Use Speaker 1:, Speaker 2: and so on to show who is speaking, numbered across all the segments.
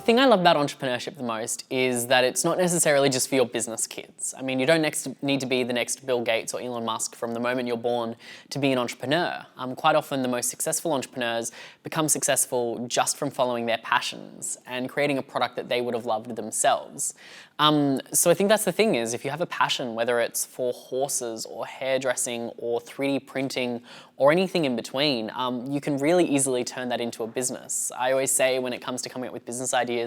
Speaker 1: thing I love about entrepreneurship the most is that it's not necessarily just for your business kids. I mean, you don't need to be the next Bill Gates or Elon Musk from the moment you're born to be an entrepreneur. Quite often the most successful entrepreneurs become successful just from following their passions and creating a product that they would have loved themselves. So I think that's the thing is, if you have a passion, whether it's for horses or hairdressing or 3D printing or anything in between, you can really easily turn that into a business. I always say when it comes to coming up with business ideas,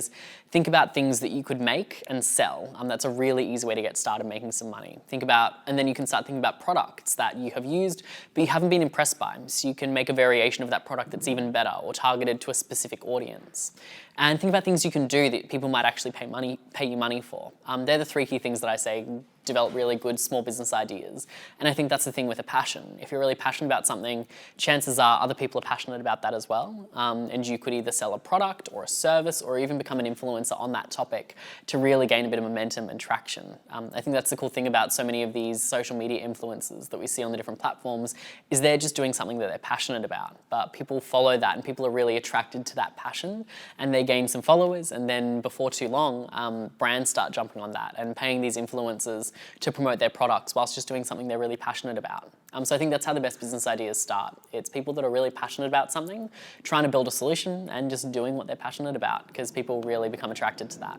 Speaker 1: think about things that you could make and sell. That's a really easy way to get started making some money. And then you can start thinking about products that you have used but you haven't been impressed by. So you can make a variation of that product that's even better or targeted to a specific audience. And think about things you can do that people might actually pay you money for. They're the 3 key things that I say develop really good small business ideas. And I think that's the thing with a passion. If you're really passionate about something, chances are other people are passionate about that as well. And you could either sell a product or a service or even become an influencer on that topic to really gain a bit of momentum and traction. I think that's the cool thing about so many of these social media influencers that we see on the different platforms is they're just doing something that they're passionate about. But people follow that and people are really attracted to that passion and they gain some followers, and then before too long, brands start jumping on that and paying these influencers to promote their products whilst just doing something they're really passionate about. So I think that's how the best business ideas start. It's people that are really passionate about something, trying to build a solution and just doing what they're passionate about, because people really become attracted to that.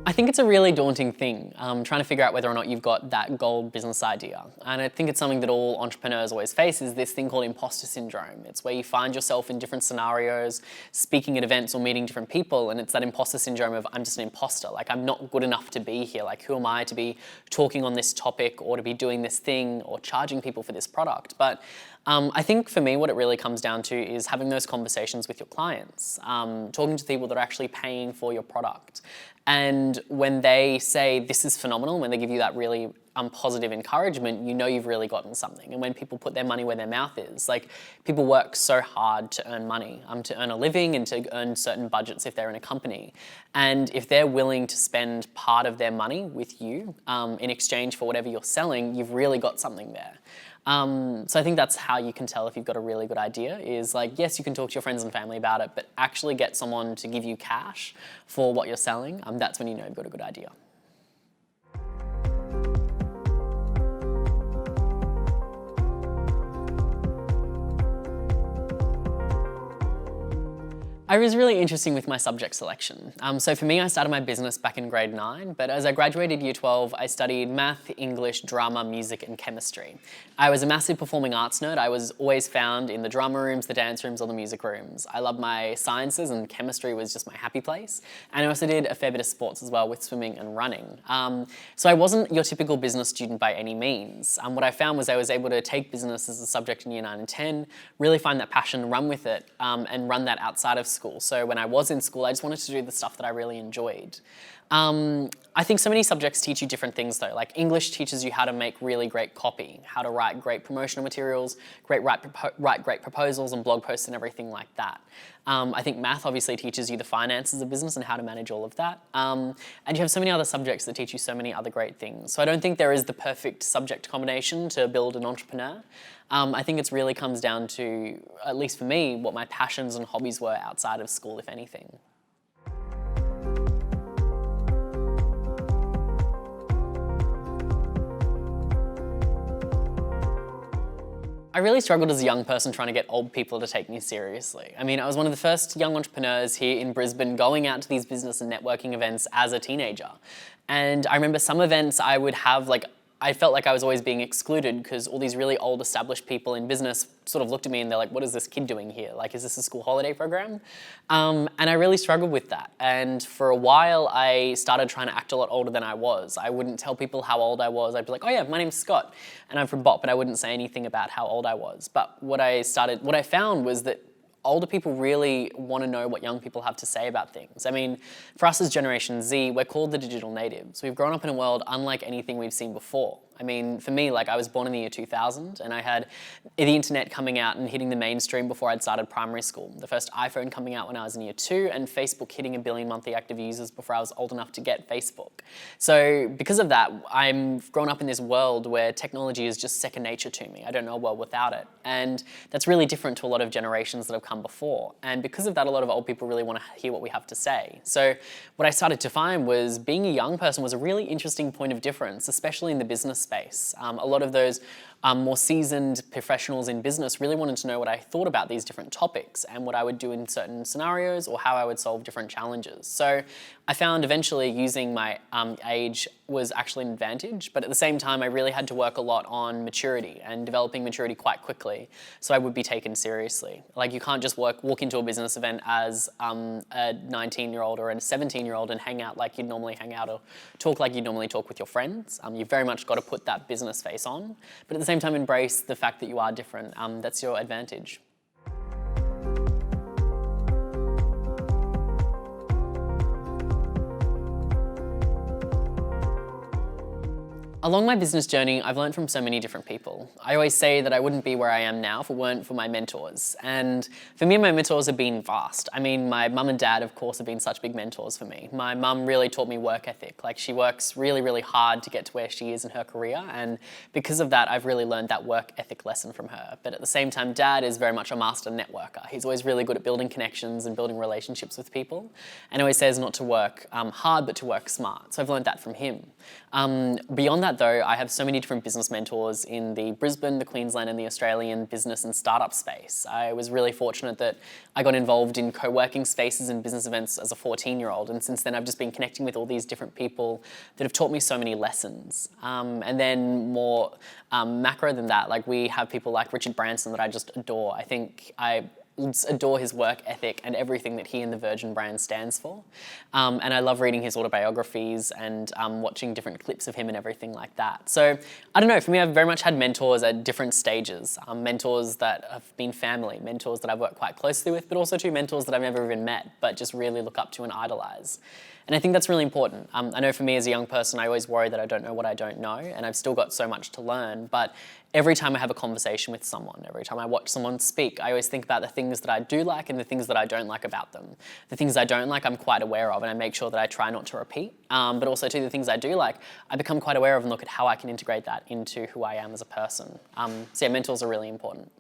Speaker 1: I think it's a really daunting thing, trying to figure out whether or not you've got that gold business idea. And I think it's something that all entrepreneurs always face, is this thing called imposter syndrome. It's where you find yourself in different scenarios, speaking at events or meeting different people, and it's that imposter syndrome of, I'm just an imposter, like I'm not good enough to be here, like who am I to be talking on this topic or to be doing this thing or charging people for this product. But I think for me what it really comes down to is having those conversations with your clients, talking to people that are actually paying for your product. And when they say this is phenomenal, when they give you that really positive encouragement, you know you've really gotten something. And when people put their money where their mouth is, like people work so hard to earn money, to earn a living and to earn certain budgets if they're in a company. And if they're willing to spend part of their money with you in exchange for whatever you're selling, you've really got something there. So I think that's how you can tell if you've got a really good idea, is like, yes, you can talk to your friends and family about it, but actually get someone to give you cash for what you're selling. That's when you know you've got a good idea. I was really interesting with my subject selection. So for me, I started my business back in grade 9, but as I graduated year 12, I studied math, English, drama, music, and chemistry. I was a massive performing arts nerd. I was always found in the drama rooms, the dance rooms, or the music rooms. I loved my sciences, and chemistry was just my happy place. And I also did a fair bit of sports as well, with swimming and running. So I wasn't your typical business student by any means. What I found was I was able to take business as a subject in year 9 and 10, really find that passion, run with it, and run that outside of school. So when I was in school, I just wanted to do the stuff that I really enjoyed. I think so many subjects teach you different things though. Like English teaches you how to make really great copy, how to write great promotional materials, write great proposals and blog posts and everything like that. I think math obviously teaches you the finances of business and how to manage all of that. And you have so many other subjects that teach you so many other great things. So I don't think there is the perfect subject combination to build an entrepreneur. I think it really comes down to, at least for me, what my passions and hobbies were outside of school, if anything. I really struggled as a young person trying to get old people to take me seriously. I mean, I was one of the first young entrepreneurs here in Brisbane going out to these business and networking events as a teenager. And I remember some events I would have, I felt like I was always being excluded because all these really old established people in business sort of looked at me and they're like, what is this kid doing here? Like, is this a school holiday program? And I really struggled with that. And for a while, I started trying to act a lot older than I was. I wouldn't tell people how old I was. I'd be like, oh yeah, my name's Scott and I'm from Bot, but I wouldn't say anything about how old I was. But what I found was that older people really want to know what young people have to say about things. I mean, for us as Generation Z, we're called the digital natives. We've grown up in a world unlike anything we've seen before. I mean, for me, like I was born in the year 2000 and I had the internet coming out and hitting the mainstream before I'd started primary school. The first iPhone coming out when I was in year 2 and Facebook hitting 1 billion monthly active users before I was old enough to get Facebook. So because of that, I'm grown up in this world where technology is just second nature to me. I don't know a world without it. And that's really different to a lot of generations that have come before. And because of that, a lot of old people really want to hear what we have to say. So what I started to find was being a young person was a really interesting point of difference, especially in the business space. A lot of those more seasoned professionals in business really wanted to know what I thought about these different topics and what I would do in certain scenarios or how I would solve different challenges. So I found eventually using my age was actually an advantage, but at the same time I really had to work a lot on maturity and developing maturity quite quickly so I would be taken seriously. Like you can't just walk into a business event as a 19-year-old or a 17-year-old and hang out like you'd normally hang out or talk like you'd normally talk with your friends. You've very much got to put that business face on, but at the same time embrace the fact that you are different. That's your advantage. Along my business journey, I've learned from so many different people. I always say that I wouldn't be where I am now if it weren't for my mentors. And for me, my mentors have been vast. I mean, my mum and dad, of course, have been such big mentors for me. My mum really taught me work ethic. Like she works really, really hard to get to where she is in her career. And because of that, I've really learned that work ethic lesson from her. But at the same time, dad is very much a master networker. He's always really good at building connections and building relationships with people. And always says not to work hard, but to work smart. So I've learned that from him. Beyond that though, I have so many different business mentors in the Brisbane, the Queensland and the Australian business and startup space. I was really fortunate that I got involved in co-working spaces and business events as a 14-year-old, and since then I've just been connecting with all these different people that have taught me so many lessons. And then more macro than that, like we have people like Richard Branson that I just adore. I think I adore his work ethic and everything that he and the Virgin brand stands for. And I love reading his autobiographies and watching different clips of him and everything like that. So I don't know, for me I've very much had mentors at different stages. Mentors that have been family, mentors that I've worked quite closely with, but also two mentors that I've never even met, but just really look up to and idolize. And I think that's really important. I know for me as a young person, I always worry that I don't know what I don't know, and I've still got so much to learn, but every time I have a conversation with someone, every time I watch someone speak, I always think about the things that I do like and the things that I don't like about them. The things I don't like, I'm quite aware of, and I make sure that I try not to repeat. But also too, the things I do like, I become quite aware of and look at how I can integrate that into who I am as a person. So yeah, mentors are really important.